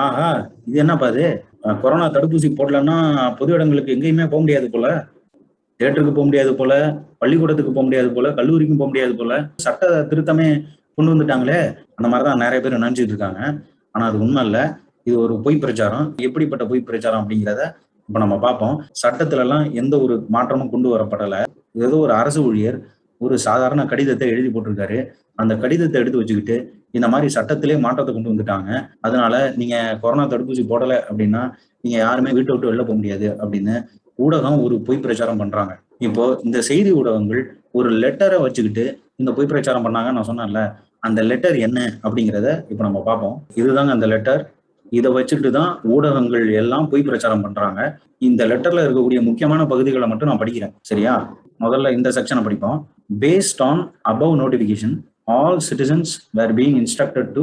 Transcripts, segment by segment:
ஆஹா! இது என்னப்பா இது? கொரோனா தடுப்பூசி போடலன்னா, பொது இடங்களுக்கு எங்கேயுமே முடியாது போல. தியேட்டருக்கு முடியாது போல, பள்ளிக்கூடத்துக்கு முடியாது போல, கல்லூரிக்கும் முடியாது போல. சட்ட திருத்தமே கொண்டு வந்துட்டாங்களே! அந்த மாரி தான் நெறைய பேர் நெனச்சுட்டு இருக்காங்க. ஆனா அது உண்ம இல்ல. இது ஒரு பொய் பிரச்சாரம். எப்படிப்பட்ட பொய் பிரச்சாரம் அப்படிங்கிறத இப்ப நம்ம பார்ப்போம். சட்டத்துலலாம் எந்த ஒரு மாற்றமும் கொண்டு வரப்படல. ஏதோ ஒரு அரசு ஊழியர் ஒரு சாதாரண கடிதத்த எழுதி போட்டிருக்காரு. அந்த கடிதத்த எடுத்து வச்சுக்கிட்டு, இந்த மாரி சட்டத்திலே மாற்றத்த கொண்டு வந்துட்டாங்க. அதனால நீங்க கொரோனா தடுப்பூசி போடல அப்படின்னா, நீங்க யாருமே வீட்ட விட்டு வெளில முடியாது அப்படின்னு ஊடகம் ஒரு பொய் பிரச்சாரம் பண்றாங்க. இப்போ இந்த செய்தி ஊடகங்கள் ஒரு லெட்டர வச்சுக்கிட்டு இந்த பொய் பிரச்சாரம் பண்ணாங்கன்னு நான் சொன்னேன்ல. அந்த லெட்டர் என்ன அப்படிங்கிறத இப்ப நம்ம பார்ப்போம். இதுதாங்க அந்த லெட்டர். இத வச்சுட்டு தான் ஊடகங்கள் எல்லாம் பொய் பிரச்சாரம் பண்றாங்க. இந்த லெட்டர்ல இருக்கக்கூடிய முக்கியமான பகுதிகள மட்டும் நான் படிக்கிறேன். சரியா? முதல்ல இந்த செக்ஷன படிப்போம். Based on above notification, all citizens were being instructed to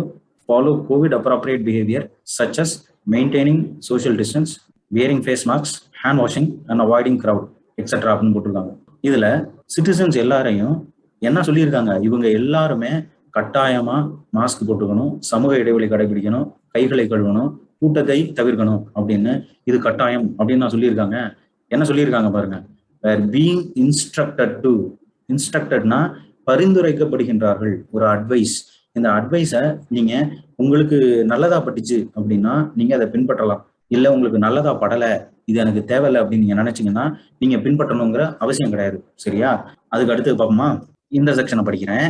follow COVID appropriate behavior such as maintaining social distance, wearing face masks, hand washing and avoiding crowd, etc. அப்படின்னு போட்டிருக்காங்க. இதுல சிட்டிசன்ஸ் எல்லாரையும் என்ன சொல்லியிருக்காங்க? இவங்க எல்லாருமே கட்டாயமா மாஸ்க் போட்டுக்கணும், சமூக இடைவெளி கடைபிடிக்கணும், கைகளை கழுவணும், கூட்டத்தை தவிர்க்கணும் அப்படின்னு இது கட்டாயம் அப்படின்னு நான் சொல்லியிருக்காங்க. என்ன சொல்லியிருக்காங்க பாருங்க. வேர் பீயிங் இன்ஸ்ட்ரக்டட் டு இன்ஸ்ட்ரக்டட்னா பரிந்துரைக்கப்படுகின்றார்கள். ஒரு அட்வைஸ். இந்த அட்வைஸ நீங்க உங்களுக்கு நல்லதா பட்டுச்சு அப்படின்னா நீங்க அதை பின்பற்றலாம். இல்ல உங்களுக்கு நல்லதா படல, இது எனக்கு தேவையில்ல அப்படின்னு நீங்க நினைச்சீங்கன்னா நீங்க பின்பற்றணுங்கிற அவசியம் கிடையாது. சரியா? அதுக்கு அடுத்து பார்ப்போமா? இந்த செக்ஷனை படிக்கிறேன்.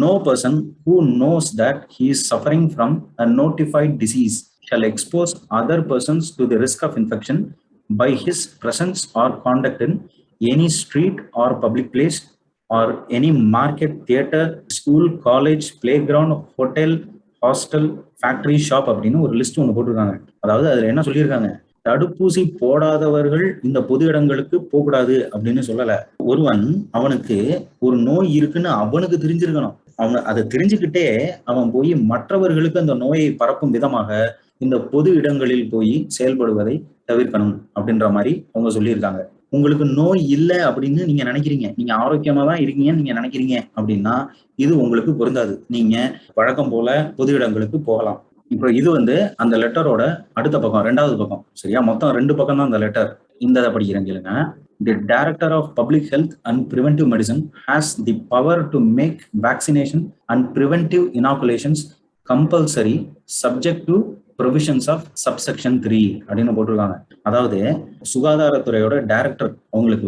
No person who knows that he is suffering from a notified disease shall expose other persons to the risk of infection by his presence or conduct in any street or public place or any market, theater, school, college, playground, hotel, hostel, factory, shop அப்படின்னு ஒரு list ஒன்று போட்டிருக்காங்க. அதாவது அதுல என்ன சொல்லியிருக்காங்க? தடுப்பூசி போடாதவர்கள் இந்த பொது இடங்களுக்கு போகக்கூடாது அப்படின்னு சொல்லல. ஒருவன் அவனுக்கு ஒரு நோய் இருக்குன்னு அவனுக்கு தெரிஞ்சிருக்கணும். அவன் அதை தெரிஞ்சுக்கிட்டே அவன் போய் மற்றவர்களுக்கு அந்த நோயை பரப்பும் விதமாக இந்த பொது இடங்களில் போய் செயல்படுவதை தவிர்க்கணும் அப்படின்ற மாதிரி அவங்க சொல்லியிருக்காங்க. உங்களுக்கு நோய் இல்லை அப்படின்னு நீங்க நினைக்கிறீங்க, நீங்க ஆரோக்கியமா தான் இருக்கீங்கன்னு நீங்க நினைக்கிறீங்க அப்படின்னா இது உங்களுக்கு பொருந்தாது. நீங்க வழக்கம் போல பொது இடங்களுக்கு போகலாம். இப்போ இது அந்த லெட்டரோட அடுத்த பக்கம், 2வது பக்கம். சரியா? மொத்தம் 2 பக்கம் தான் அந்த லெட்டர். இந்த படிக்கிறேன் கேளுங்க. The Director of Public Health and Preventive Medicine has the power to make vaccination and preventive inoculations compulsory subject to provisions of subsection 3 அப்படின்னு போட்டிருக்காங்க. அதாவது சுகாதாரத்துறையோட டைரக்டர் அவங்களுக்கு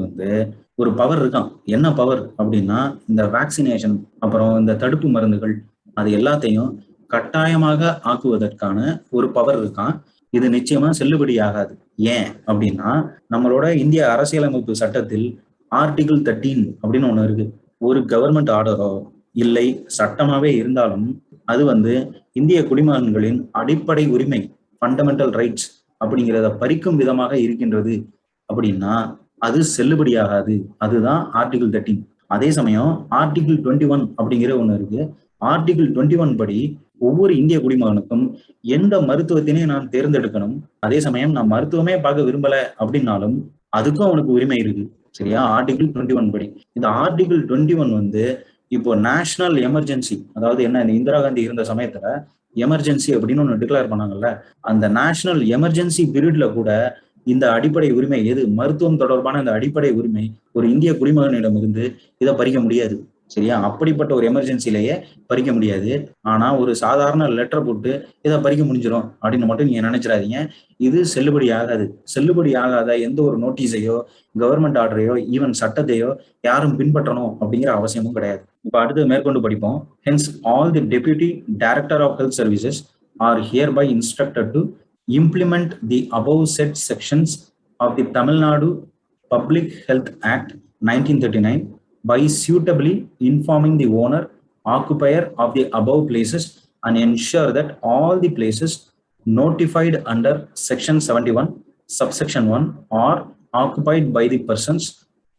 ஒரு பவர் இருக்கான். என்ன பவர் அப்படின்னா இந்த வேக்சினேஷன் அப்புறம் இந்த தடுப்பு மருந்துகள் அது எல்லாத்தையும் கட்டாயமாக ஆக்குவதற்கான ஒரு பவர் இருக்கான். இது நிச்சயமா செல்லுபடி ஆகாது. ஏன் அப்படின்னா நம்மளோட இந்திய அரசியலமைப்பு சட்டத்தில் ஆர்டிகிள் 13 அப்படின்னு ஒண்ணு இருக்கு. ஒரு கவர்மெண்ட் ஆர்டரோ இல்லை சட்டமாவே இருந்தாலும் அது இந்திய குடிமகன்களின் அடிப்படை உரிமை, ஃபண்டமெண்டல் ரைட்ஸ் அப்படிங்கிறத பறிக்கும் விதமாக இருக்கின்றது அப்படின்னா அது செல்லுபடியாகாது. அதுதான் ஆர்டிகிள் 13. அதே சமயம் ஆர்டிகிள் 21 அப்படிங்கிற ஒண்ணு இருக்கு. ஆர்டிகிள் 21 படி ஒவ்வொரு இந்திய குடிமகனுக்கும் எந்த மருத்துவத்தினையும் நான் தேர்ந்தெடுக்கணும். அதே சமயம் நான் மருத்துவமே பார்க்க விரும்பல அப்படின்னாலும் அதுக்கும் அவனுக்கு உரிமை இருக்கு. சரியா? ஆர்டிகிள் 21 படி. இந்த ஆர்டிகிள் 21 இப்போ நேஷனல் எமர்ஜென்சி, அதாவது என்ன, இந்த இந்திரா காந்தி இருந்த சமயத்துல எமர்ஜென்சி அப்படின்னு ஒண்ணு டிக்ளேர் பண்ணாங்கல்ல, அந்த நேஷனல் எமர்ஜென்சி பீரியட்ல கூட இந்த அடிப்படை உரிமை, எது மருத்துவம் தொடர்பான இந்த அடிப்படை உரிமை ஒரு இந்திய குடிமகனிடம் இருந்து இதை பறிக்க முடியாது. சரியா? அப்படிப்பட்ட ஒரு எமர்ஜென்சிலேயே பறிக்க முடியாது. ஆனா ஒரு சாதாரண லெட்டர் போட்டு இதை பறிக்க முடிஞ்சிடும் அப்படின்னு மட்டும் நீங்க நினைச்சிடாதீங்க. இது செல்லுபடி ஆகாது. செல்லுபடி ஆகாத எந்த ஒரு நோட்டீஸையோ, கவர்மெண்ட் ஆர்டரையோ, ஈவன் சட்டத்தையோ யாரும் பின்பற்றணும் அப்படிங்கிற அவசியமும் கிடையாது. இப்ப அடுத்து மேற்கொண்டு படிப்போம். Hence, all the Deputy Director of Health Services are hereby instructed to implement the above said sections of the Tamil Nadu Public Health Act 1939 by suitably informing the owner, occupier of the above places and ensure that all the places notified under section 71 subsection 1 are occupied by the persons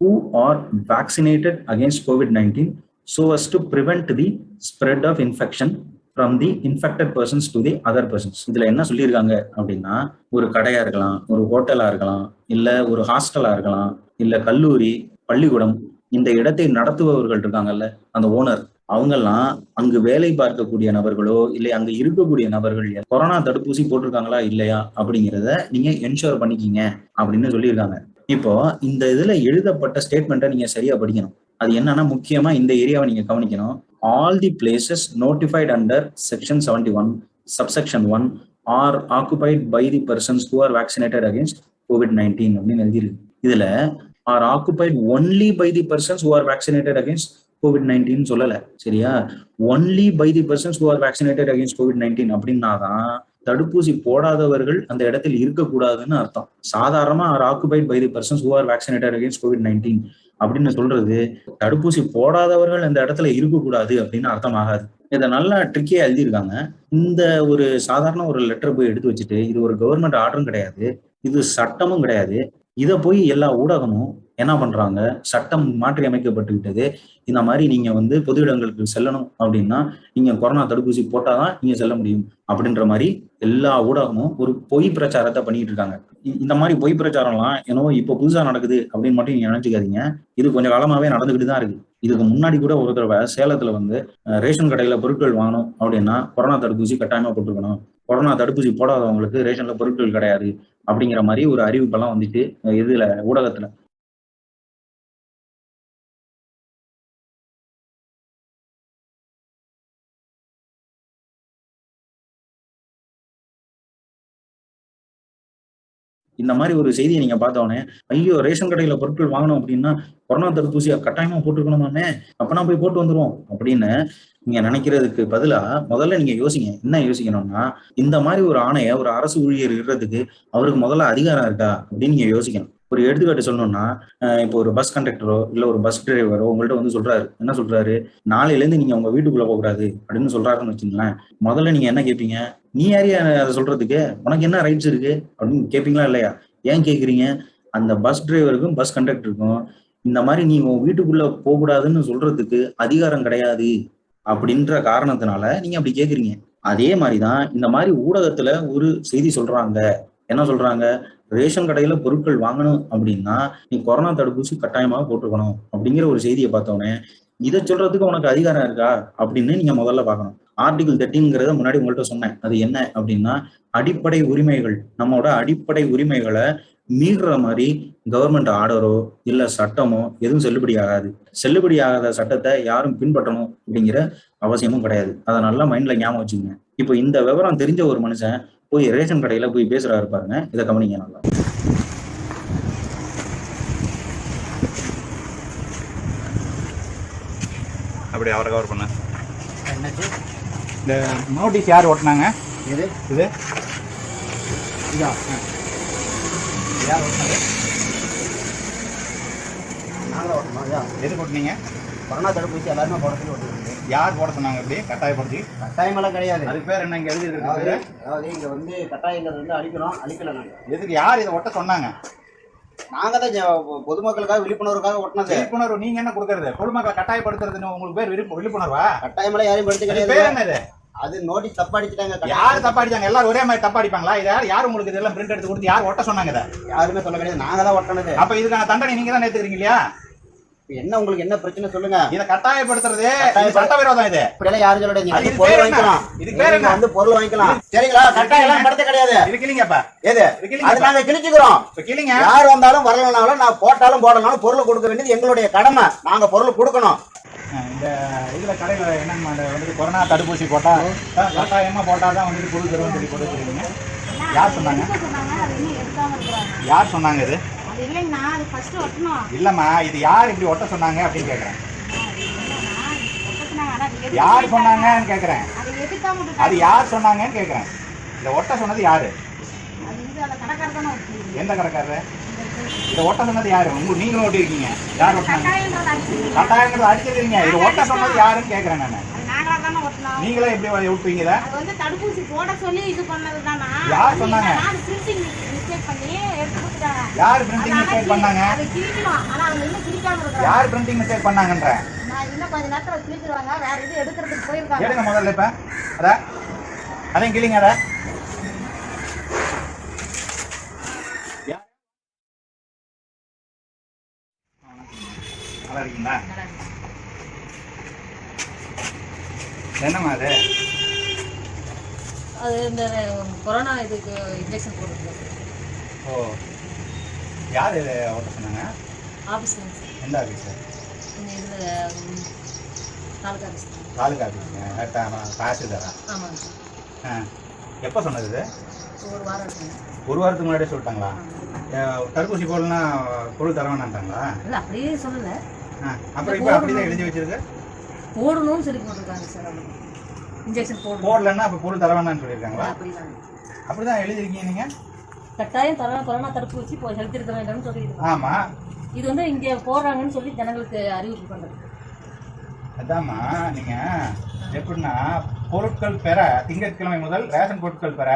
who are vaccinated against COVID-19 so as to prevent the spread of infection from the infected persons to the other persons. இதுல என்ன சொல்லியிருக்காங்க அப்படின்னா, ஒரு கடையா இருக்கலாம், ஒரு ஹோட்டலா இருக்கலாம், இல்ல ஒரு ஹாஸ்டலா இருக்கலாம், இல்ல கல்லூரி, பள்ளிக்கூடம், இந்த இடத்தை நடத்துபவர்கள் இருக்காங்கல்ல, அந்த ஓனர், அவங்கெல்லாம் அங்கு வேலை பார்க்கக்கூடிய நபர்களோ இல்லை அங்க இருக்கக்கூடிய நபர்கள் கொரோனா தடுப்பூசி போட்டிருக்காங்களா இல்லையா அப்படிங்கிறத நீங்க என்ஷூர் பண்ணிக்கிங்க அப்படின்னு சொல்லியிருக்காங்க. இப்போ இந்த இதுல எழுதப்பட்ட ஸ்டேட்மெண்ட்டை நீங்க சரியா படிக்கணும். அது என்னன்னா முக்கியமா இந்த ஏரியாவை நீங்க கவனிக்கணும். All the places notified under section 71 subsection 1 are occupied by the persons who are vaccinated against COVID-19 அப்படின்னு எழுதியிருக்கு. இதுல are occupied only by the persons who are vaccinated against COVID-19 சொல்லல, சரியா? Only by the persons who are vaccinated against COVID-19 அப்படின்னாதான் தடுப்பூசி போடாதவர்கள் அந்த இடத்தில் இருக்கக்கூடாதுன்னு அர்த்தம். சாதாரணமா are occupied by the persons who are vaccinated against COVID-19 அப்படின்னு சொல்றது தடுப்பூசி போடாதவர்கள் அந்த இடத்துல இருக்கக்கூடாது அப்படின்னு அர்த்தம் ஆகாது. இதை நல்லா ட்ரிக்கியா எழுதியிருக்காங்க. இந்த ஒரு சாதாரண ஒரு லெட்டர் போய் எடுத்து வச்சுட்டு இது ஒரு கவர்மெண்ட் ஆர்டரும் கிடையாது, இது சட்டமும் கிடையாது. இதை போய் எல்லா ஊடகமும் என்ன பண்றாங்க, சட்டம் மாற்றி அமைக்கப்பட்டுவிட்டது, இந்த மாதிரி நீங்க பொது இடங்களுக்கு செல்லணும் அப்படின்னா நீங்க கொரோனா தடுப்பூசி போட்டாதான் நீங்க செல்ல முடியும் அப்படின்ற மாதிரி எல்லா ஊடகமும் ஒரு பொய் பிரச்சாரத்தை பண்ணிட்டு இருக்காங்க. இந்த மாதிரி பொய் பிரச்சாரம்லாம் என்னவோ இப்போ புதுசா நடக்குது அப்படின்னு மட்டும் நீங்க நினைச்சுக்காதீங்க. இது கொஞ்சம் காலமாவே நடந்துகிட்டு தான் இருக்கு. இதுக்கு முன்னாடி கூட ஒரு தடவை சேலத்துல ரேஷன் கடையில பொருட்கள் வாங்கணும் அப்படின்னா கொரோனா தடுப்பூசி கட்டாயமா போட்டுக்கணும், கொரோனா தடுப்பூசி போடாதவங்களுக்கு ரேஷன்ல பொருட்கள் கிடையாது அப்படிங்கிற மாதிரி ஒரு அறிவிப்பெல்லாம் வந்துட்டு இதுல ஊடகத்துல. இந்த மாதிரி ஒரு செய்தியை நீங்க பார்த்தோன்னே ஐயோ ரேஷன் கடையில பொருட்கள் வாங்கணும் அப்படின்னா கொரோனா தடுப்பூசியை கட்டாயமா போட்டுக்கணுமாமே, அப்பனா போய் போட்டு வந்துருவோம் அப்படின்னு நீங்க நினைக்கிறதுக்கு பதிலா முதல்ல நீங்க யோசிங்க. என்ன யோசிக்கணும்னா, இந்த மாதிரி ஒரு ஆணைய ஒரு அரசு ஊழியர் இடுறதுக்கு அவருக்கு முதல்ல அதிகாரம் இருக்கா அப்படின்னு நீங்க யோசிக்கணும். ஒரு எடுத்துக்காட்டு சொல்லணும்னா, இப்போ ஒரு பஸ் கண்டக்டரோ இல்ல ஒரு பஸ் டிரைவரோ உங்கள்கிட்ட சொல்றாரு, என்ன சொல்றாரு, நாளையில இருந்து நீங்க உங்க வீட்டுக்குள்ள போகக்கூடாது அப்படின்னு சொல்றாருன்னு வச்சுங்களேன். முதல்ல நீங்க என்ன கேட்பீங்க, நீ யாரையா அதை சொல்றதுக்கு, உனக்கு என்ன ரைட்ஸ் இருக்கு அப்படின்னு கேட்பீங்களா இல்லையா? ஏன் கேட்குறீங்க, அந்த பஸ் டிரைவருக்கும் பஸ் கண்டக்டருக்கும் இந்த மாதிரி நீ உன் வீட்டுக்குள்ள போகக்கூடாதுன்னு சொல்றதுக்கு அதிகாரம் கிடையாது அப்படின்ற காரணத்தினால நீங்க அப்படி கேட்குறீங்க. அதே மாதிரிதான் இந்த மாதிரி ஊடகத்துல ஒரு செய்தி சொல்றாங்க. என்ன சொல்றாங்க, ரேஷன் கடையில பொருட்கள் வாங்கணும் அப்படின்னா நீ கொரோனா தடுப்பூசி கட்டாயமாக போட்டுக்கணும் அப்படிங்கிற ஒரு செய்தியை பார்த்தோன்னே இதை சொல்றதுக்கு உனக்கு அதிகாரம் இருக்கா அப்படின்னு நீங்க முதல்ல பார்க்கணும். ஆர்டிகிள் 13ங்கிறத முன்னாடி உங்கள்கிட்ட சொன்னேன். அது என்ன அப்படின்னா, அடிப்படை உரிமைகள், நம்மளோட அடிப்படை உரிமைகளை மீறுற மாதிரி கவர்மெண்ட் ஆர்டரோ இல்ல சட்டமோ எதுவும் செல்லுபடி ஆகாது. செல்லுபடி ஆகாத சட்டத்தை யாரும் பின்பற்றணும் அப்படிங்கிற அவசியமும் கிடையாது. அதை நல்லா மைண்ட்ல ஞாபகம் வச்சுக்கோங்க. இப்போ இந்த விவரம் தெரிஞ்ச ஒரு மனுஷன் போய் ரேஷன் கடையில போய் பேசுறாரு பாருங்க, இதை கவனிங்க நல்லா. அப்படி அவரை கவர் பண்ண இந்த நோட்டீஸ் யார் ஓட்டினாங்க? இது இது இதா யார் ஓட்டினாங்க? நாங்கள் ஓட்டணும். எது ஓட்டினீங்க? கொரோனா தடுப்பூசி எல்லாருமே போட சொல்லி ஓட்டுருக்கு. யார் போட சொன்னாங்க? அப்படி கட்டாயப்படுத்தி? கட்டாயமெல்லாம் கிடையாது. அதுக்கு பேர் என்ன? இங்கே எழுதி இருக்கு. அதாவது இங்கே கட்டாயங்கிறது அழிக்கணும், அழிக்கல. நாங்கள் எதுக்கு, யார் இதை ஒட்ட சொன்னாங்க? நாங்க தான் பொதுமக்களுக்காக விழிப்புணர்வுக்காக ஒட்டினது. விழிப்புணர்வு நீங்க என்ன கொடுக்கறது? பொதுமக்களை கட்டாயப்படுத்துறதுன்னு உங்களுக்கு பேர் விழிப்புணர்வா? கட்டாயமெல்லாம் யாரையும் படுத்து கிடையாது. அது நோட்டீஸ் தப்பாடிச்சிட்டாங்க. யாரு தப்பாடிச்சாங்க? எல்லாரும் ஒரே மாதிரி தப்பாடிப்பாங்களா? இதை யார் உங்களுக்கு இதெல்லாம் பிரிண்ட் எடுத்து கொடுத்து யார் ஒட்ட சொன்னாங்க? இதை யாருமே சொல்ல கிடையாது. நாங்க தான் ஒட்டினது. அப்ப இதுக்கான தண்டனை நீங்க தான் ஏத்துக்கிறீங்க இல்லையா? என்ன உங்களுக்கு என்ன பிரச்சனை சொல்லுங்க. இதை கட்டாயப்படுத்துறது சட்டவிரோதம். இது இப்படி யாரும் சொல்ல பொருள் வாங்கிக்கலாம். இதுக்கு பேர் என்ன? பொருள் வாங்கிக்கலாம். சரிங்களா? கட்டாயம் படுத்த கிடையாது. இது கிளிங்கப்பா. எது அது நாங்க கிழிச்சுக்கிறோம். கிளிங்க யார் வந்தாலும் வரலனாலும் நான் போட்டாலும் போடலாம் பொருள் கொடுக்க வேண்டியது எங்களுடைய கடமை. நாங்க பொருள் கொடுக்கணும். இந்த இதுல கடையில என்ன கொரோனா தடுப்பூசி போட்டா கட்டாயமா போட்டாதான் பொருள் தருவோம் சொல்லி கொடுத்துருக்கீங்க. யார் சொன்னாங்க? யார் சொன்னாங்க? இது இல்லம்மா, இது யார் இப்படி ஒட்ட சொன்னாங்க அப்படின்னு கேக்குறேன். யார் சொன்னாங்கன்னு கேக்குறேன். அது யார் சொன்னாங்கன்னு கேக்குறேன். இதை ஒட்ட சொன்னது யாரு? எந்த கடைக்காரரு? இதை ஒட்ட சொன்னது யாரு? நீங்களும் ஓட்டி இருக்கீங்க. யார் ஒட்டினாங்க? கட்டாயங்கிறது அடிச்சிருக்கீங்க. இதை ஒட்ட சொன்னது யாருன்னு கேக்குறேன் நானு. நீங்களே எப்படி விட்டுவீங்க? தடுப்பூசி போட சொல்லி இது பண்ணதுதானா? யார் சொன்னாங்க? யார் பிரிண்டிங் மிஸ்டேக் பண்ணாங்க? யார் பிரிண்டிங் மிஸ்டேக் பண்ணாங்கன்ற எடுங்க முதல்ல. இப்ப அதையும் கிளிங்க. அத நல்லா இருக்கீங்களா? என்னம்மா அது? அது இந்த கொரோனா இதுக்கு இன்ஜெக்ஷன் போட்டுருக்கோம். ஓ, யார் இது ஓட்ட சொன்னாங்க? ஆஃபீஸ்ல சார். எந்த ஆஃபீஸு? இந்த இதில் தாலுக்கா ஆஃபீஸ். தாலுக்கா ஆஃபீஸுங்க. தாசில்தாரா? ஆமாங்க சார். ஆ, எப்போ சொன்னது இது? ஒரு வாரம் இருக்குங்க. ஒரு வாரத்துக்கு முன்னாடியே சொல்லிட்டாங்களா? தடுப்பூசி போடலன்னா பொருள் தர வேணான்ட்டாங்களா? இல்லை அப்படியே சொல்லலை. அப்புறம் இப்போ அப்படி தான் எழுதி வச்சிருக்கு. போடணும்னு சொல்லி போட்டிருக்காங்க சார். அவங்க இன்ஜெக்ஷன் போடலன்னா அப்போ பொருள் தர வேணான்னு சொல்லியிருக்காங்களா? அப்படிதான் அப்படிதான் எழுதிருக்கீங்க நீங்கள்? கட்டாயம் கொரோனா தடுப்பூசி செலுத்திருக்க வேண்டும்னு சொல்லியிருக்காங்க. ஆமாம். இது வந்து இங்கே போடுறாங்கன்னு சொல்லி ஜனங்களுக்கு அறிவிப்பு பண்ணுறது. அதாம்மா, நீங்கள் எப்படின்னா பொருட்கள் பெற திங்கட்கிழமை முதல் ரேஷன் பொருட்கள் பெற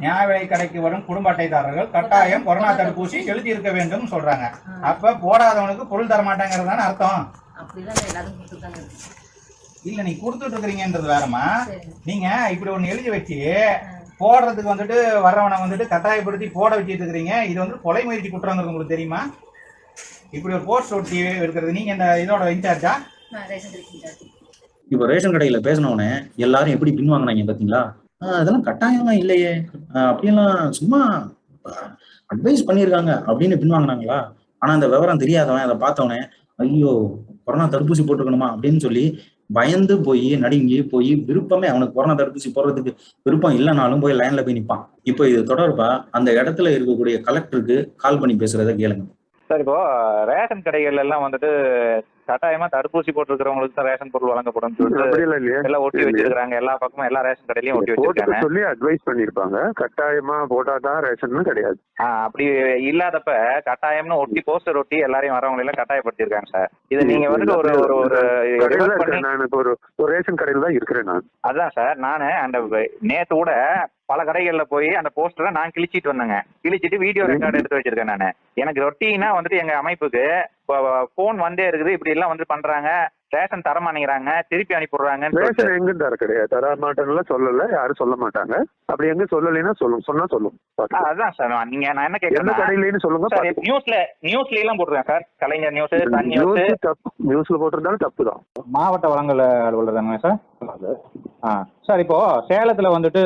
நியாய விலை கடைக்கு வரும் குடும்ப அட்டைதாரர்கள் கட்டாயம் கொரோனா தடுப்பூசி செலுத்தி இருக்க வேண்டும் சொல்றாங்க. அப்ப போடாதவனுக்கு பொருள் தர மாட்டாங்கிறதான அர்த்தம். அப்படிதான் எல்லாரும் கொடுத்துருக்காங்க. இல்ல, நீ கொடுத்துட்டு இருக்கிறீங்கன்றது வேறமா. நீங்க இப்படி ஒண்ணு எழுதி வச்சு போடுறதுக்கு வந்துட்டு வர்றவனை வந்துட்டு கட்டாயப்படுத்தி போட வச்சுட்டு இருக்கிறீங்க. இது வந்து கொலை முயற்சி குற்றங்கிறது உங்களுக்கு தெரியுமா? இப்படி ஒரு போஸ்ட் ஒட்டி இருக்கிறது நீங்க இந்த இதோட இன்சார்ஜா? இப்போ ரேஷன் கடையில பேசினவனே எல்லாரும் எப்படி பின்வாங்கினாங்க பாத்தீங்களா? அதெல்லாம் கட்டாயமா இல்லையே, அப்படியெல்லாம் சும்மா அட்வைஸ் பண்ணியிருக்காங்க அப்படின்னு பின்வாங்கினாங்களா? ஆனா அந்த விவரம் தெரியாதவன் அதை பார்த்தவனே ஐயோ கொரோனா தடுப்பூசி போட்டுக்கணுமா அப்படின்னு சொல்லி பயந்து போய் நடுங்கி போய் விருப்பமே அவனுக்கு கொரோனா தடுப்பூசி போடுறதுக்கு விருப்பம் இல்லைனாலும் போய் லைன்ல போய் நிற்பான். இப்போ இது தொடர்பா அந்த இடத்துல இருக்கக்கூடிய கலெக்டருக்கு கால் பண்ணி பேசுறத கேளுங்க. சார், இப்போ ரேஷன் கடைகள் எல்லாம் வந்துட்டு கட்டாயமா தடுப்பூசி போட்டுருக்கிறவங்களுக்கு தான் ரேஷன் பொருள் வழங்கப்படும் சொல்லிட்டு எல்லாம் ஒட்டி வச்சிருக்காங்க. எல்லா பக்கமும் எல்லா ரேஷன் கடையிலயும் ஒட்டி வச்சிருக்காங்க. சொல்லி அட்வைஸ் பண்ணிருப்பாங்க. கட்டாயமா போட்டாதான் ரேஷன் கிடையாது. அப்படி இல்லாதப்ப கட்டாயம்னு ஒட்டி போஸ்டர் ஒட்டி எல்லாரையும் வரவங்க எல்லாம் கட்டாயப்படுத்திருக்காங்க சார். இது நீங்க வந்துட்டு ஒரு ஒரு ரேஷன் கடையில தான் இருக்கிறேன் நான். அதான் சார், நானு அந்த நேத்து கூட பல கடைகள்ல போய் அந்த போஸ்டரை நான் கிழிச்சிட்டு வந்தேங்க. கிழிச்சிட்டு வீடியோ ரெக்கார்டு எடுத்து வச்சிருக்கேன் நானு. எனக்கு ரொட்டீனா வந்துட்டு எங்க அமைப்புக்கு போன் வந்தே இருக்குது, இப்படி எல்லாம் வந்து பண்றாங்க, ரேஷன் தர மாட்டேங்கிறாங்க, திருப்பி அனுப்பிடுறாங்க. ரேஷன் எங்க தர கிடையாது, தர மாட்டேன்னு சொல்லல, யாரும் சொல்ல மாட்டாங்க. அப்படி எங்க சொல்லலைன்னா சொன்னா சொல்லும். அதான் சார், நீங்க நான் என்ன கேட்கறேன், கடையிலன்னு சொல்லுங்க. நியூஸ்ல எல்லாம் போட்டுருக்கேன் சார். கலைஞர் நியூஸ், சன் நியூஸ், நியூஸ்ல போட்டிருந்தாலும் தப்பு தான். மாவட்ட வழங்கல் அலுவலர் தானே சார்? சார், இப்போ சேலத்துல வந்துட்டு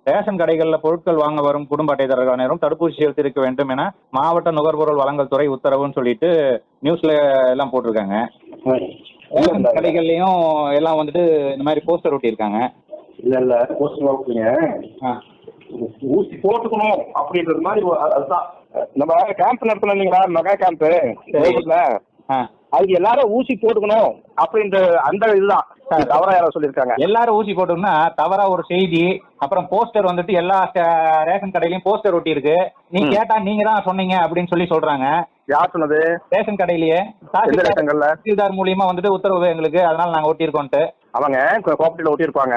ரேஷன் கடைகள்ல பொருட்கள் வாங்க வரும் குடும்ப அட்டைதாரர்கள் அனைவரும் தடுப்பூசி செலுத்தியிருக்க வேண்டும் என மாவட்ட நுகர்பொருள் வழங்கல் துறை உத்தரவுன்னு சொல்லிட்டு நியூஸ்ல எல்லாம் போட்டிருக்காங்க. ரேஷன் கடைகள்லயும் எல்லாம் வந்துட்டு இந்த மாதிரி போஸ்டர் ஒட்டியிருக்காங்க. இல்ல போஸ்டர் ஓட்டுங்க, ஊசி போட்டுக்கணும் அப்படின்றது மாதிரி. அதுதான் நம்ம கேம்ப் நடத்தணும் இல்லைங்களா, மெகா கேம்ப். அதுக்கு எல்லாரும் ஊசி போட்டுக்கணும் அப்படின்ற அந்த இதுதான் தவறா யாரோ சொல்லியிருக்காங்க. எல்லாரும் ஊசி போட்டுக்கணும்னா தவறா ஒரு செய்தி. அப்புறம் போஸ்டர் வந்துட்டு எல்லா ரேஷன் கடையிலயும் போஸ்டர் ஒட்டி இருக்கு. நீங்க கேட்டா நீங்க தான் சொன்னீங்க அப்படின்னு சொல்லி சொல்றாங்க. யார் சொன்னது? ரேஷன் கடையிலேயே தாசில்தார் மூலியமா வந்துட்டு உத்தரவு எங்களுக்கு, அதனால நாங்க ஒட்டியிருக்கோன்ட்டு. அவங்க கோஆப்ரேட்டிவ்ல ஒட்டியிருப்பாங்க.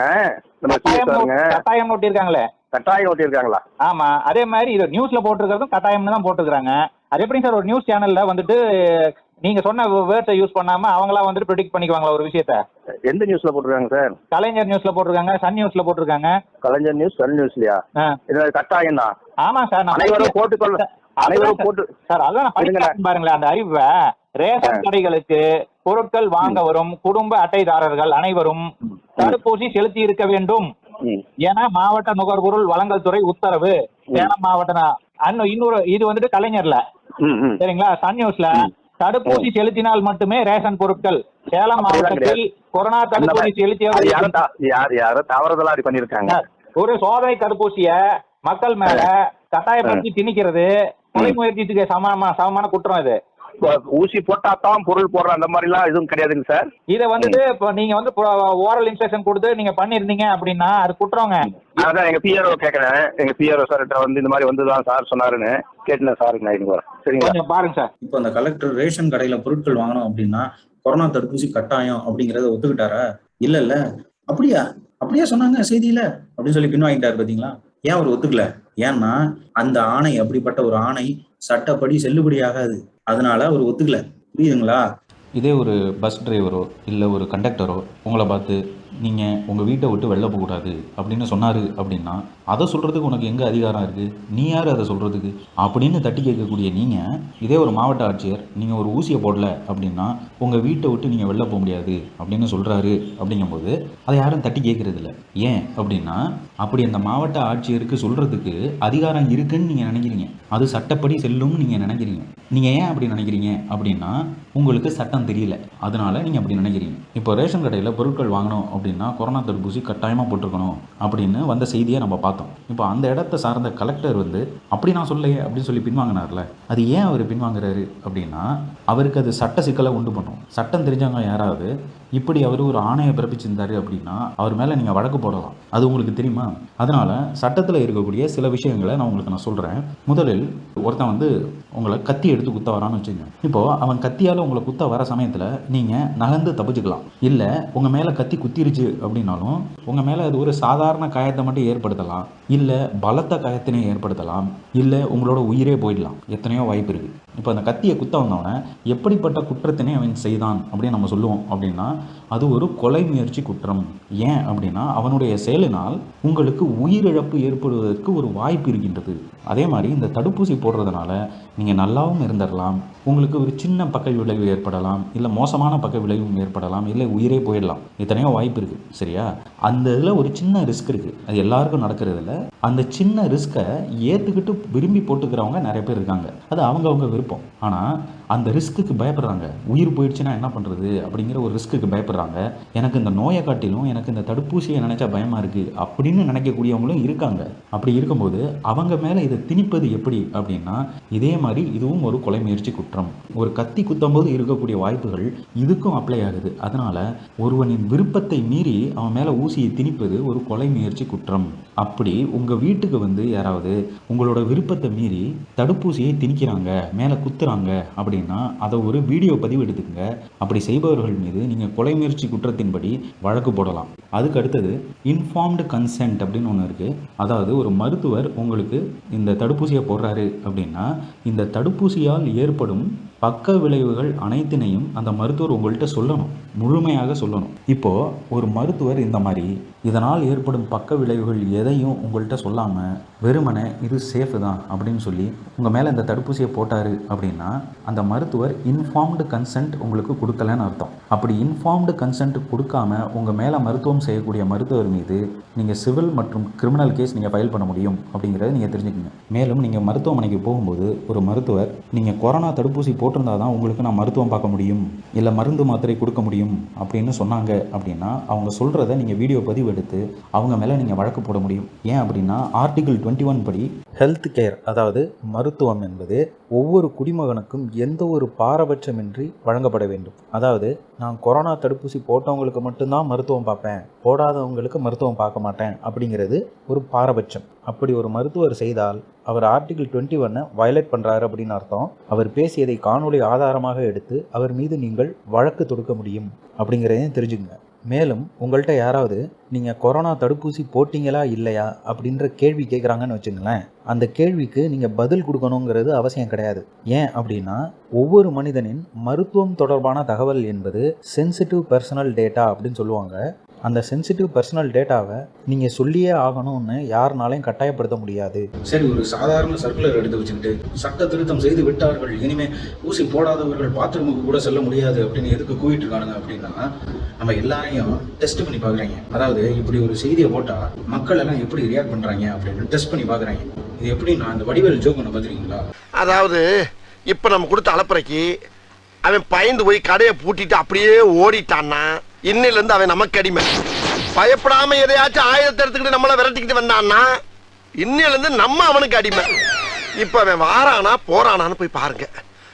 கட்டாயம் ஒட்டியிருக்காங்களே. கட்டாயம் ஒட்டியிருக்காங்களா? ஆமா, அதே மாதிரி இது நியூஸ்ல போட்டிருக்கிறதும் கட்டாயம்னு தான் போட்டுக்கிறாங்க. அது எப்படி சார் ஒரு நியூஸ் சேனல்ல வந்துட்டு நீங்க சொன்ன வேர்ட்ஸை யூஸ் பண்ணாம அவங்களா வந்துட்டு ப்ரெடிக்ட் பண்ணிக்குவாங்களா ஒரு விஷயத்த? எந்த நியூஸ்ல போட்டிருக்காங்க சார்? கலைஞர் நியூஸ்ல போட்டிருக்காங்க, சன் நியூஸ்ல போட்டிருக்காங்க. கலைஞர் நியூஸ், சன் நியூஸ்லயா? இது கட்டாயம் தான். ஆமா சார், அனைவரும் போட்டுக்கொள்ள, அனைவரும் போட்டு சார். அதான் நான் பாருங்களேன் அந்த அறிவை. ரேஷன் கடைகளுக்கு பொருட்கள் வாங்க வரும் குடும்ப அட்டைதாரர்கள் அனைவரும் தடுப்பூசி செலுத்தி இருக்க வேண்டும் என மாவட்ட நுகர்பொருள் வழங்கல் துறை உத்தரவு. சேலம் மாவட்ட இன்னொரு இது வந்துட்டு கலைஞர்ல, சரிங்களா? சன் நியூஸ்ல தடுப்பூசி செலுத்தினால் மட்டுமே ரேஷன் பொருட்கள். சேலம் மாவட்டத்தில் கொரோனா தடுப்பூசி செலுத்தியவர் யாரும் தவறுதலா பண்ணிருக்காங்க. ஒரு சோதனை தடுப்பூசிய மக்கள் மேல கட்டாயப்படுத்தி திணிக்கிறது கொலை முயற்சிக்கு சமமான குற்றம். இது ஊசி போட்டாதான் பொருள் போடுற அந்த மாதிரி எல்லாம் எதுவும் கிடையாதுங்க சார். இதை வந்துட்டு இப்போ நீங்க வந்து ஓரல் இன்ஸ்ட்ரக்ஷன் கொடுத்து நீங்க பண்ணிருந்தீங்க அப்படின்னா அது குற்றங்க. அதான் எங்க பிஆர்ஓ கேட்கறேன். எங்க பிஆர்ஓ சார்கிட்ட வந்து இந்த மாதிரி வந்துதான் சார் சொன்னாருன்னு கேட்டேன் சாருக்கு. நான் வரேன், சரிங்களா? பாருங்க சார், இப்போ அந்த கலெக்டர் ரேஷன் கடையில பொருட்கள் வாங்கணும் அப்படின்னா கொரோனா தடுப்பூசி கட்டாயம் அப்படிங்கறத ஒத்துக்கிட்டாரா? இல்ல அப்படியே சொன்னாங்க செய்தியில அப்படின்னு சொல்லி பின்வாங்கிட்டாரு. பாத்தீங்களா? ஏன் அவர் ஒத்துக்கல? ஏன்னா அந்த ஆணை அப்படிப்பட்ட ஒரு ஆணை சட்டப்படி செல்லுபடி ஆகாது. அதனால அவர் ஒத்துக்கல. புரியுதுங்களா? இதே ஒரு பஸ் டிரைவரோ இல்லை ஒரு கண்டக்டரோ உங்களை பார்த்து நீங்கள் உங்கள் வீட்டை விட்டு வெளில போகக்கூடாது அப்படின்னு சொன்னார் அப்படின்னா அதை சொல்கிறதுக்கு உனக்கு எங்கே அதிகாரம் இருக்குது? நீ யார் அதை சொல்கிறதுக்கு அப்படின்னு தட்டி கேட்கக்கூடிய நீங்கள், இதே ஒரு மாவட்ட ஆட்சியர் நீங்கள் ஒரு ஊசியை போடல அப்படின்னா உங்கள் வீட்டை விட்டு நீங்கள் வெளில போக முடியாது அப்படின்னு சொல்கிறாரு. அப்படிங்கும்போது அதை யாரும் தட்டி கேட்குறது இல்லை. ஏன் அப்படின்னா அப்படி அந்த மாவட்ட ஆட்சியருக்கு சொல்கிறதுக்கு அதிகாரம் இருக்குன்னு நீங்கள் நினைக்கிறீங்க. அது சட்டப்படி செல்லும்னு நீங்கள் நினைக்கிறீங்க. நீங்கள் ஏன் அப்படி நினைக்கிறீங்க அப்படின்னா உங்களுக்கு சட்டம் தெரியல, அதனால நீங்கள் அப்படி நினைக்கிறீங்க. இப்போ ரேஷன் கடையில் பொருட்கள் வாங்கணும் அப்படின்னா கொரோனா தடுப்பூசி கட்டாயமாக போட்டிருக்கணும் அப்படின்னு வந்த செய்தியை நம்ம பார்த்தோம். இப்போ அந்த இடத்த சார்ந்த கலெக்டர் வந்து அப்படி நான் சொல்லலையே அப்படின்னு சொல்லி பின்வாங்கினார்ல, அது ஏன் அவர் பின்வாங்குறாரு அப்படின்னா அவருக்கு அது சட்ட சிக்கலை உண்டு பண்ணும். சட்டம் தெரிஞ்சவங்க யாராவது இப்படி அவர் ஒரு ஆணையை பிறப்பிச்சிருந்தாரு அப்படின்னா அவர் மேலே நீங்கள் வழக்கு போடலாம். அது உங்களுக்கு தெரியுமா? அதனால் சட்டத்தில் இருக்கக்கூடிய சில விஷயங்களை நான் உங்களுக்கு சொல்கிறேன். முதலில் ஒருத்தன் வந்து உங்களை கத்தி எடுத்து குத்த வரான்னு வச்சுங்க. இப்போது அவன் கத்தியால் உங்களை குத்த வர சமயத்தில் நீங்கள் நகர்ந்து தப்பிச்சுக்கலாம். இல்லை உங்கள் மேலே கத்தி குத்திருச்சு அப்படின்னாலும் உங்கள் மேலே அது ஒரு சாதாரண காயத்தை மட்டும் ஏற்படுத்தலாம், இல்லை பலத்த காயத்தினை ஏற்படுத்தலாம், இல்லை உங்களோட உயிரே போயிடலாம். எத்தனையோ வாய்ப்பு இருக்குது. இப்போ அந்த கத்தியை குத்த வந்தவனை எப்படிப்பட்ட குற்றத்தினை அவன் செய்தான் அப்படின்னு நம்ம சொல்லுவோம் அப்படின்னா அது ஒரு கொலை முயற்சி குற்றம். ஏன் அப்படின்னா அவனுடைய செயலினால் உங்களுக்கு உயிரிழப்பு ஏற்படுவதற்கு ஒரு வாய்ப்பு இருக்கின்றது. அதே மாதிரி இந்த தடுப்பூசி போடுறதுனால நீங்கள் நல்லாவும் இருந்துடலாம், உங்களுக்கு ஒரு சின்ன பக்க விளைவு ஏற்படலாம், இல்லை மோசமான பக்க விளைவும் ஏற்படலாம், இல்லை உயிரே போயிடலாம். எத்தனையோ வாய்ப்பு இருக்குது. சரியா? அந்த இதில் ஒரு சின்ன ரிஸ்க் இருக்குது. அது எல்லாருக்கும் நடக்கிறதில்ல. அந்த சின்ன ரிஸ்க்கை ஏற்றுக்கிட்டு விரும்பி போட்டுக்கிறவங்க நிறைய பேர் இருக்காங்க. அது அவங்கவுங்க விருப்பம். ஆனால் அந்த ரிஸ்க்குக்கு பயப்படுறாங்க. உயிர் போயிடுச்சுன்னா என்ன பண்ணுறது அப்படிங்கிற ஒரு ரிஸ்க்குக்கு பயப்படுறாங்க. எனக்கு இந்த நோயை காட்டிலும் எனக்கு இந்த தடுப்பூசியை நினச்சா பயமாக இருக்குது அப்படின்னு நினைக்கக்கூடியவங்களும் இருக்காங்க. அப்படி இருக்கும்போது அவங்க மேலே இதை திணிப்பது எப்படி அப்படின்னா இதே மாதிரி இதுவும் ஒரு கொலை முயற்சி குற்றம். ஒரு கத்தி குத்தும்போது இருக்கக்கூடிய வாய்ப்புகள் இதுக்கும் அப்ளை ஆகுது. அதனால் ஒருவனின் விருப்பத்தை மீறி அவன் மேலே ஊசியை திணிப்பது ஒரு கொலை முயற்சி குற்றம். அப்படி உங்கள் வீட்டுக்கு வந்து யாராவது உங்களோட விருப்பத்தை மீறி தடுப்பூசியை திணிக்கிறாங்க, மேலே குத்துறாங்க அப்படின்னா அதை ஒரு வீடியோ பதிவு எடுத்துக்கங்க. அப்படி செய்பவர்கள் மீது நீங்கள் கொலை முயற்சி குற்றத்தின்படி வழக்கு போடலாம். அதுக்கு அடுத்தது இன்ஃபார்ம்டு கன்சென்ட் அப்படின்னு ஒன்று இருக்குது. அதாவது ஒரு மருத்துவர் உங்களுக்கு இந்த தடுப்பூசியை போடுறாரு அப்படின்னா இந்த தடுப்பூசியால் ஏற்படும் பக்க விளைவுகள் அனைத்தினையும் அந்த மருத்துவர் உங்கள்கிட்ட சொல்லணும், முழுமையாக சொல்லணும். இப்போது ஒரு மருத்துவர் இந்த மாதிரி இதனால் ஏற்படும் பக்க விளைவுகள் எதையும் உங்கள்கிட்ட சொல்லாமல் வெறுமனே இது சேஃபு தான் அப்படின்னு சொல்லி உங்கள் மேலே இந்த தடுப்பூசியை போட்டார் அப்படின்னா அந்த மருத்துவர் இன்ஃபார்ம்டு கன்சென்ட் உங்களுக்கு கொடுக்கலன்னு அர்த்தம். அப்படி இன்ஃபார்ம்டு கன்சென்ட் கொடுக்காம உங்கள் மேலே மருத்துவம் செய்யக்கூடிய மருத்துவர் மீது நீங்கள் சிவில் மற்றும் கிரிமினல் கேஸ் நீங்கள் ஃபைல் பண்ண முடியும் அப்படிங்கிறத நீங்கள் தெரிஞ்சுக்கங்க. மேலும் நீங்கள் மருத்துவமனைக்கு போகும்போது ஒரு மருத்துவர் நீங்கள் கொரோனா தடுப்பூசி போட்டிருந்தால் தான் உங்களுக்கு நான் மருத்துவம் பார்க்க முடியும், இல்லை மருந்து மாத்திரை கொடுக்க முடியும் அப்படின்னு சொன்னாங்க அப்படின்னா அவங்க சொல்கிறத நீங்கள் வீடியோ பதிவு எடுத்து அவங்க மேலே நீங்கள் வழக்கு போட முடியும். ஏன் அப்படின்னா ஆர்டிகிள் 21 படி ஹெல்த் கேர், அதாவது மருத்துவம் என்பது ஒவ்வொரு குடிமகனுக்கும் எந்த ஒரு பாரபட்சமின்றி வழங்கப்பட வேண்டும். அதாவது நான் கொரோனா தடுப்பூசி போட்டவங்களுக்கு மட்டும்தான் மருத்துவம் பார்ப்பேன், போடாதவங்களுக்கு மருத்துவம் பார்க்க மாட்டேன் அப்படிங்கிறது ஒரு பாரபட்சம். அப்படி ஒரு மருத்துவர் செய்தால் அவர் ஆர்டிகிள் 21 வயலேட் பண்ணுறாரு அப்படின்னு அர்த்தம். அவர் பேசியதை காணொளி ஆதாரமாக எடுத்து அவர் மீது நீங்கள் வழக்கு தொடுக்க முடியும் அப்படிங்கிறதையும் தெரிஞ்சுக்கங்க. மேலும் உங்கள்கிட்ட யாராவது நீங்கள் கொரோனா தடுப்பூசி போட்டிங்களா இல்லையா அப்படின்ற கேள்வி கேட்குறாங்கன்னு வச்சுங்களேன், அந்த கேள்விக்கு நீங்கள் பதில் கொடுக்கணுங்கிறது அவசியம் கிடையாது. ஏன் அப்படின்னா ஒவ்வொரு மனிதனின் மருத்துவம் தொடர்பான தகவல் என்பது சென்சிட்டிவ் பர்சனல் டேட்டா அப்படின்னு சொல்லுவாங்க. அந்த சென்சிட்டிவ் பர்சனல் டேட்டாவை நீங்கள் சொல்லியே ஆகணும்னு யாருனாலையும் கட்டாயப்படுத்த முடியாது. சரி, ஒரு சாதாரண சர்க்குலர் எடுத்து வச்சுக்கிட்டு சட்ட திருத்தம் செய்து விட்டார்கள், இனிமேல் ஊசி போடாதவர்கள் பாத்ரூமுக்கு கூட செல்ல முடியாது அப்படின்னு எதுக்கு கூவிட்டு இருக்கானுங்க அப்படின்னா நம்ம எல்லாரையும் டெஸ்ட் பண்ணி பார்க்குறாங்க. அதாவது இப்படி ஒரு செய்தியை போட்டால் மக்கள் எல்லாம் எப்படி ரியாக்ட் பண்ணுறாங்க அப்படின்னு டெஸ்ட் பண்ணி பார்க்குறாங்க. இது எப்படின்னா அந்த வடிவேல் ஜோக் ஒன்று பார்த்துருக்கீங்களா? அதாவது இப்போ நம்ம கொடுத்த அலப்பறைக்கு அவன் பயந்து போய் கடையை பூட்டிட்டு அப்படியே ஓடிட்டான்னா இன்னிலிருந்து அவன் நமக்கு அடிமை. பயப்படாம எதையாச்சும் ஆயுதத்தை எடுத்துக்கிட்டு நம்மளை விரட்டிக்கிட்டு வந்தான்னா இன்னிலிருந்து நம்ம அவனுக்கு அடிமை. இப்ப அவன் வாரானா போறானான்னு போய் பாருங்க.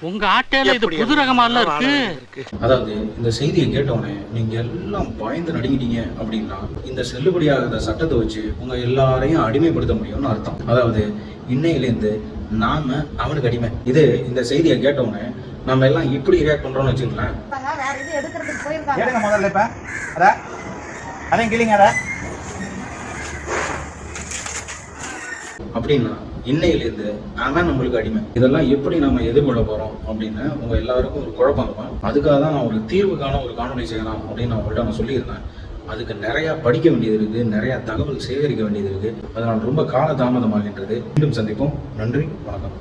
உங்க ஆட்டையில இது புது ரகமா இருக்கு. அதாவது இந்த செய்தியை கேட்டோடனே நீங்க எல்லாம் பயந்து நடுங்கிட்டீங்க அப்படின்னா இந்த செல்லுபடியாகாத சட்டத்தை வச்சு உங்க எல்லாரையும் அடிமைப்படுத்த முடியும்னு அர்த்தம். அதாவது இன்னையிலேருந்து நாம அவனுக்கு அடிமை. இது இந்த செய்தியை கேட்டோடனே நம்ம எல்லாம் இப்படி ரியாக்ட் பண்றோம்னு வச்சுக்கலாம். முதல்ல இப்ப அதையும் கிளிங்க அப்படின்னா இன்னையிலேருந்து அவன் நம்மளுக்கு அடிமை. இதெல்லாம் எப்படி நம்ம எதிர்கொள்ள போறோம் அப்படின்னு உங்க எல்லாருக்கும் ஒரு குழப்பம் இருக்கும். அதுக்காக தான் நான் ஒரு தீர்வுக்கான ஒரு காணொலி செய்யலாம் அப்படின்னு அவங்கள்ட்ட நான் சொல்லியிருந்தேன். அதுக்கு நிறைய படிக்க வேண்டியது இருக்கு, நிறைய தகவல் சேகரிக்க வேண்டியது இருக்கு. அதனால் ரொம்ப கால தாமதமாகின்றது. மீண்டும் சந்திப்போம். நன்றி, வணக்கம்.